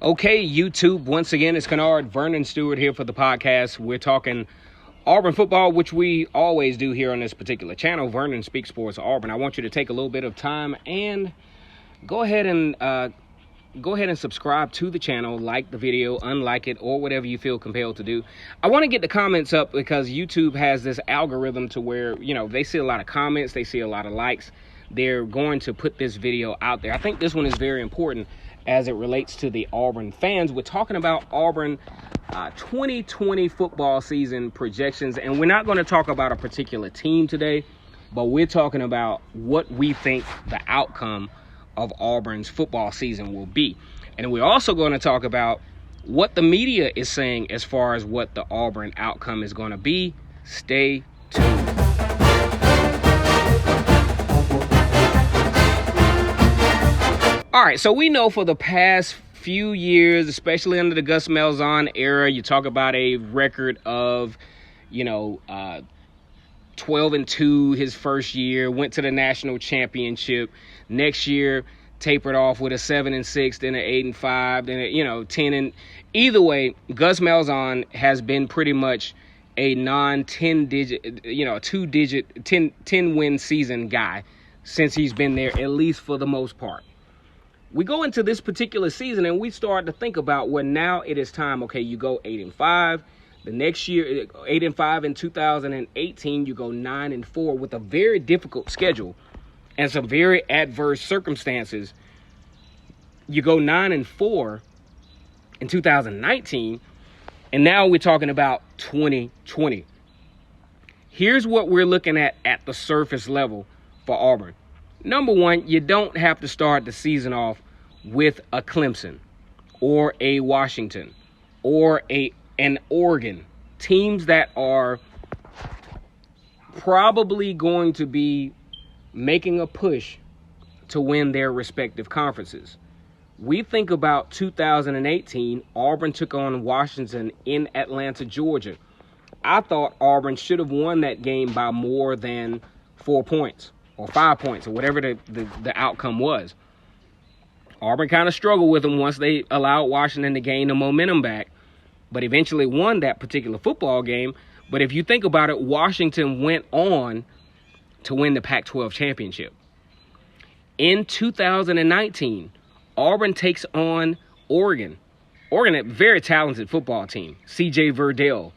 Okay, YouTube, once again, it's Kennard, Vernon Stewart here for the podcast. We're talking Auburn football, which we always do here on this particular channel, Vernon Speaks Sports Auburn. I want you to take a little bit of time and go ahead and subscribe to the channel, like the video, unlike it, or whatever you feel compelled to do. I want to get the comments up because YouTube has this algorithm to where, they see a lot of comments, they see a lot of likes. They're going to put this video out there. I think this one is very important as it relates to the Auburn fans. We're talking about Auburn 2020 football season projections, and we're not going to talk about a particular team today, but we're talking about what we think the outcome of Auburn's football season will be. And we're also going to talk about what the media is saying as far as what the Auburn outcome is going to be. Stay tuned. All right, so we know for the past few years, especially under the Gus Malzahn era, you talk about a record of, 12-2 his first year, went to the national championship. Next year, tapered off with a 7-6, then an 8-5, then 10. Either way, Gus Malzahn has been pretty much a non-10 digit, 2-digit, 10 win season guy since he's been there, at least for the most part. We go into this particular season and we start to think about, well, now it is time. Okay, you go 8-5. The next year, 8-5 in 2018, you go 9-4 with a very difficult schedule and some very adverse circumstances. You go 9-4 in 2019, and now we're talking about 2020. Here's what we're looking at the surface level for Auburn. Number one, you don't have to start the season off with a Clemson or a Washington or an Oregon. Teams that are probably going to be making a push to win their respective conferences. We think about 2018, Auburn took on Washington in Atlanta, Georgia. I thought Auburn should have won that game by more than 4 points. Or 5 points, or whatever the outcome was. Auburn kind of struggled with them once they allowed Washington to gain the momentum back, but eventually won that particular football game. But if you think about it, Washington went on to win the Pac-12 championship. In 2019, Auburn takes on Oregon. Oregon, a very talented football team. C.J. Verdell,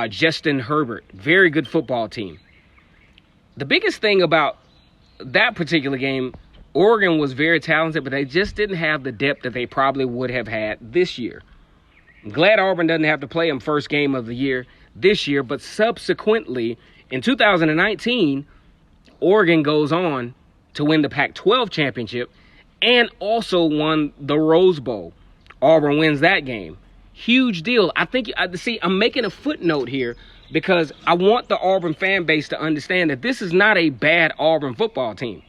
Justin Herbert, very good football team. The biggest thing about that particular game, Oregon was very talented, but they just didn't have the depth that they probably would have had this year. I'm glad Auburn doesn't have to play them first game of the year this year, but subsequently, in 2019, Oregon goes on to win the Pac-12 championship and also won the Rose Bowl. Auburn wins that game. Huge deal. I'm making a footnote here because I want the Auburn fan base to understand that this is not a bad Auburn football team.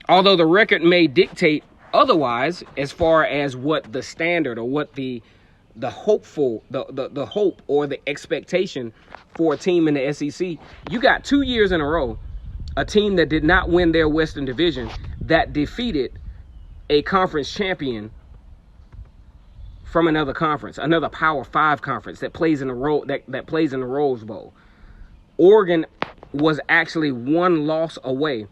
Although the record may dictate otherwise as far as what the standard or what the hope or the expectation for a team in the SEC. You got 2 years in a row, a team that did not win their Western Division that defeated a conference champion from another conference, another Power 5 conference that plays in the Rose Bowl. Oregon was actually one loss away.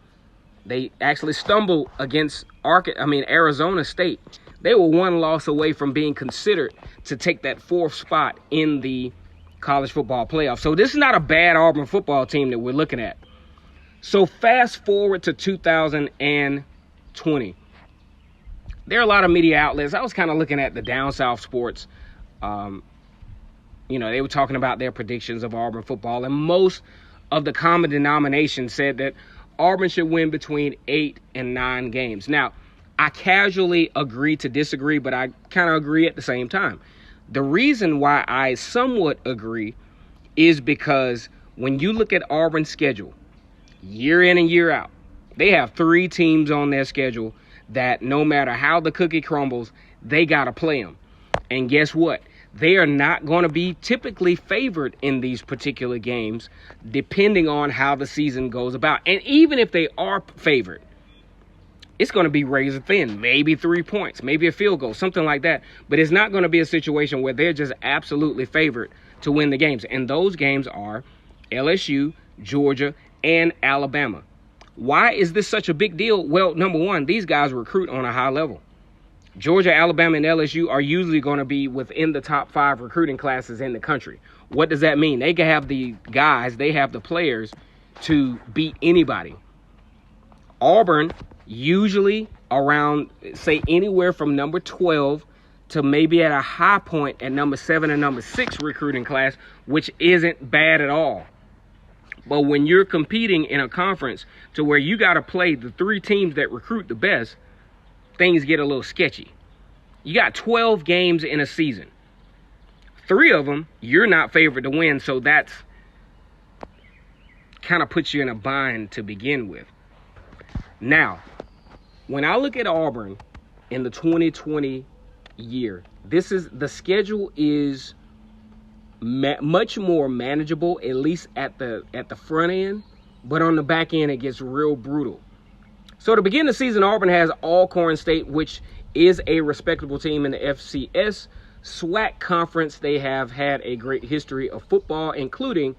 They actually stumbled against Arizona State. They were one loss away from being considered to take that 4th spot in the college football playoff. So this is not a bad Auburn football team that we're looking at. So fast forward to 2020. There are a lot of media outlets. I was kind of looking at the Down South Sports. They were talking about their predictions of Auburn football, and most of the common denomination said that Auburn should win between 8 and 9 games. Now, I casually agree to disagree, but I kind of agree at the same time. The reason why I somewhat agree is because when you look at Auburn's schedule, year in and year out, they have 3 teams on their schedule that no matter how the cookie crumbles, they got to play them. And guess what? They are not going to be typically favored in these particular games, depending on how the season goes about. And even if they are favored, it's going to be razor thin, maybe 3 points, maybe a field goal, something like that. But it's not going to be a situation where they're just absolutely favored to win the games. And those games are LSU, Georgia, and Alabama. Why is this such a big deal? Well, number one, these guys recruit on a high level. Georgia, Alabama, and LSU are usually going to be within the top 5 recruiting classes in the country. What does that mean? They can have the guys, they have the players to beat anybody. Auburn, usually around, say, anywhere from number 12 to maybe at a high point at number 7 and number 6 recruiting class, which isn't bad at all. But when you're competing in a conference to where you got to play the 3 teams that recruit the best, things get a little sketchy. You got 12 games in a season. 3 of them, you're not favored to win, so that's kind of puts you in a bind to begin with. Now, when I look at Auburn in the 2020 year, the schedule is much more manageable, at least at the front end, but on the back end it gets real brutal. So to begin the season, Auburn has Alcorn State, which is a respectable team in the FCS SWAC conference. They have had a great history of football, including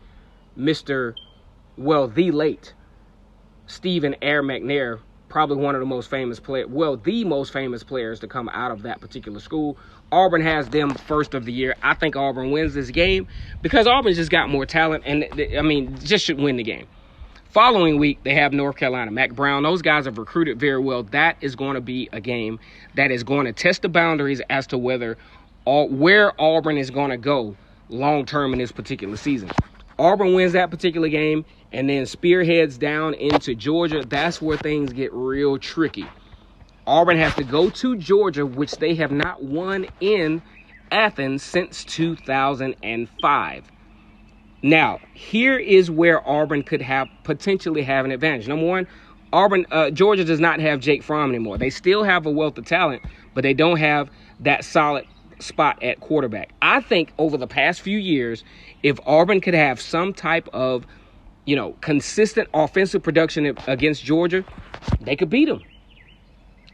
the late Stephen Air McNair, probably one of the most famous the most famous players to come out of that particular school. Auburn has them first of the year. I think Auburn wins this game because Auburn's just got more talent and, just should win the game. Following week, they have North Carolina. Mac Brown, those guys have recruited very well. That is going to be a game that is going to test the boundaries as to where Auburn is going to go long-term in this particular season. Auburn wins that particular game and then spearheads down into Georgia. That's where things get real tricky. Auburn has to go to Georgia, which they have not won in Athens since 2005. Now, here is where Auburn could potentially have an advantage. Number one, Georgia does not have Jake Fromm anymore. They still have a wealth of talent, but they don't have that solid spot at quarterback. I think over the past few years, if Auburn could have some type of, consistent offensive production against Georgia, they could beat them.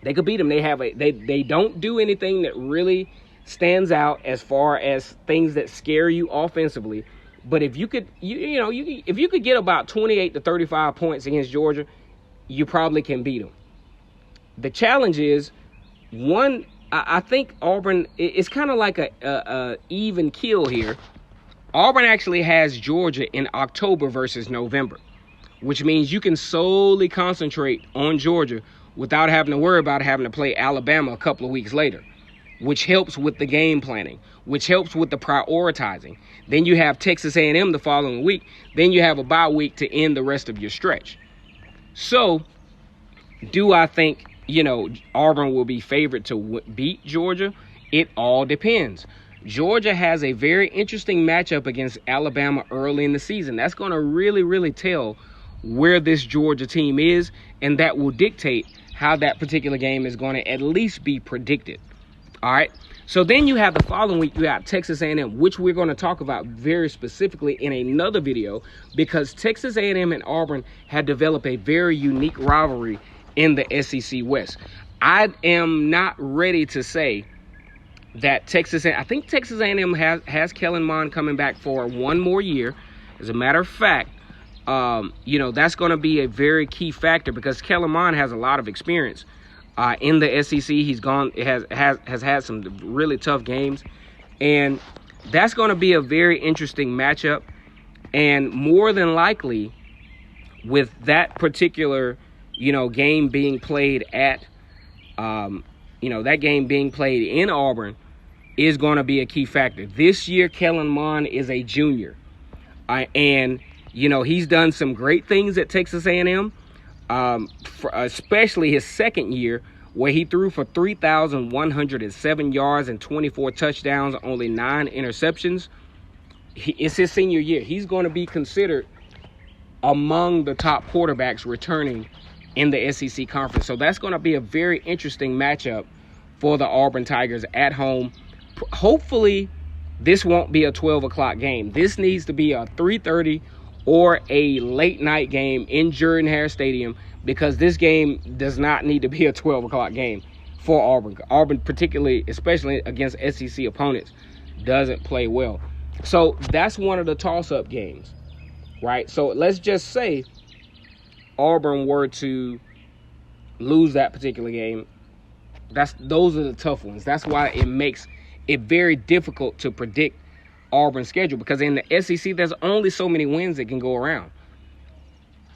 They could beat them. They don't do anything that really stands out as far as things that scare you offensively. But if you could, if you could get about 28 to 35 points against Georgia, you probably can beat them. The challenge is, I think Auburn, it's kind of like a even kill here. Auburn actually has Georgia in October versus November, which means you can solely concentrate on Georgia without having to worry about having to play Alabama a couple of weeks later, which helps with the game planning, which helps with the prioritizing. Then you have Texas A&M the following week. Then you have a bye week to end the rest of your stretch. So, do I think, Auburn will be favored to beat Georgia? It all depends. Georgia has a very interesting matchup against Alabama early in the season. That's going to really, really tell where this Georgia team is, and that will dictate how that particular game is going to at least be predicted. All right. So then you have the following week, you have Texas A&M, which we're going to talk about very specifically in another video, because Texas A&M and Auburn had developed a very unique rivalry in the SEC West. I am not ready to say that I think Texas A&M has Kellen Mond coming back for one more year. As a matter of fact, that's going to be a very key factor because Kellen Mond has a lot of experience. In the SEC, has had some really tough games, and that's going to be a very interesting matchup. And more than likely, with that particular, game being played at, that game being played in Auburn, is going to be a key factor. This year, Kellen Mond is a junior, and he's done some great things at Texas A&M. Especially his second year, where he threw for 3,107 yards and 24 touchdowns, only 9 interceptions. It's his senior year. He's going to be considered among the top quarterbacks returning in the SEC conference. So that's going to be a very interesting matchup for the Auburn Tigers at home. Hopefully, this won't be a 12 o'clock game. This needs to be a 3:30 or a late night game in Jordan-Hare Stadium, because this game does not need to be a 12 o'clock game for Auburn. Auburn, particularly, especially against SEC opponents, doesn't play well. So that's one of the toss-up games, right? So let's just say Auburn were to lose that particular game. Those are the tough ones. That's why it makes it very difficult to predict Auburn's schedule, because in the SEC, there's only so many wins that can go around.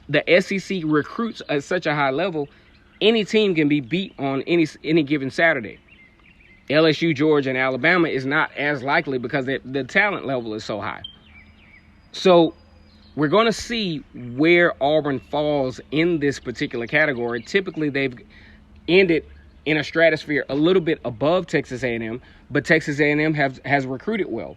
The SEC recruits at such a high level, any team can be beat on any given Saturday. LSU, Georgia, and Alabama is not as likely because the talent level is so high. So we're going to see where Auburn falls in this particular category. Typically, they've ended in a stratosphere a little bit above Texas A&M, but Texas A&M has recruited well.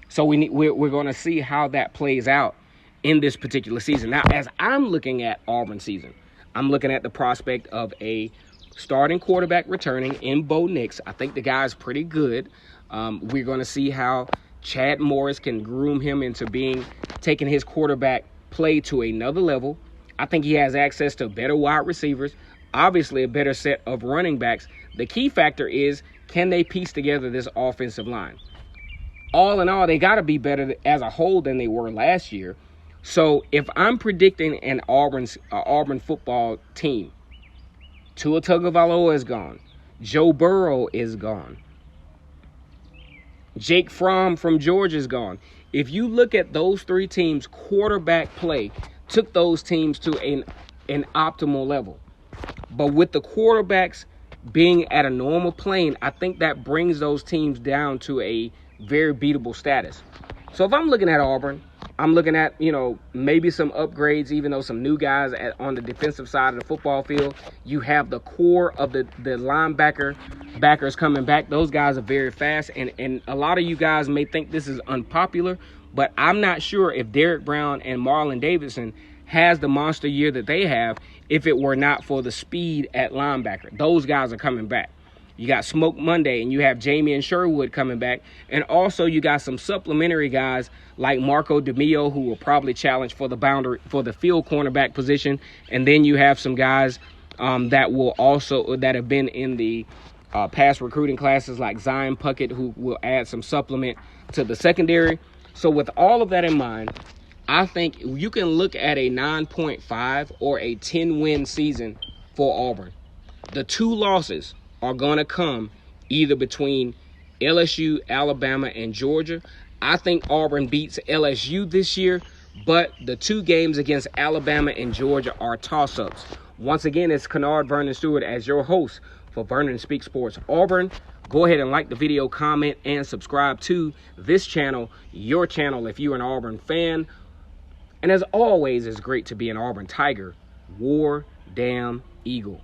So we're going to see how that plays out in this particular season. Now, as I'm looking at Auburn season, I'm looking at the prospect of a starting quarterback returning in Bo Nix. I think the guy's pretty good. We're going to see how Chad Morris can groom him into taking his quarterback play to another level. I think he has access to better wide receivers, obviously a better set of running backs. The key factor is, can they piece together this offensive line? All in all, they got to be better as a whole than they were last year. So if I'm predicting an Auburn football team, Tua Tagovailoa is gone. Joe Burrow is gone. Jake Fromm from Georgia is gone. If you look at those three teams, quarterback play took those teams to an optimal level. But with the quarterbacks being at a normal plane, I think that brings those teams down to a very beatable status. So if I'm looking at Auburn, I'm looking at, maybe some upgrades, even though some new guys on the defensive side of the football field. You have the core of the backers coming back. Those guys are very fast. And a lot of you guys may think this is unpopular, but I'm not sure if Derek Brown and Marlon Davidson has the monster year that they have if it were not for the speed at linebacker. Those guys are coming back. You got Smoke Monday, and you have Jamie and Sherwood coming back. And also you got some supplementary guys like Marco DeMio, who will probably challenge for the field cornerback position. And then you have some guys that have been in the past recruiting classes, like Zion Puckett, who will add some supplement to the secondary. So with all of that in mind, I think you can look at a 9.5 or a 10-win season for Auburn. The two losses are going to come either between LSU, Alabama, and Georgia. I think Auburn beats LSU this year, but the two games against Alabama and Georgia are toss-ups. Once again, it's Kennard Vernon Stewart as your host for Vernon Speaks Sports Auburn. Go ahead and like the video, comment, and subscribe to this channel, your channel, if you're an Auburn fan. And as always, it's great to be an Auburn Tiger. War damn Eagle.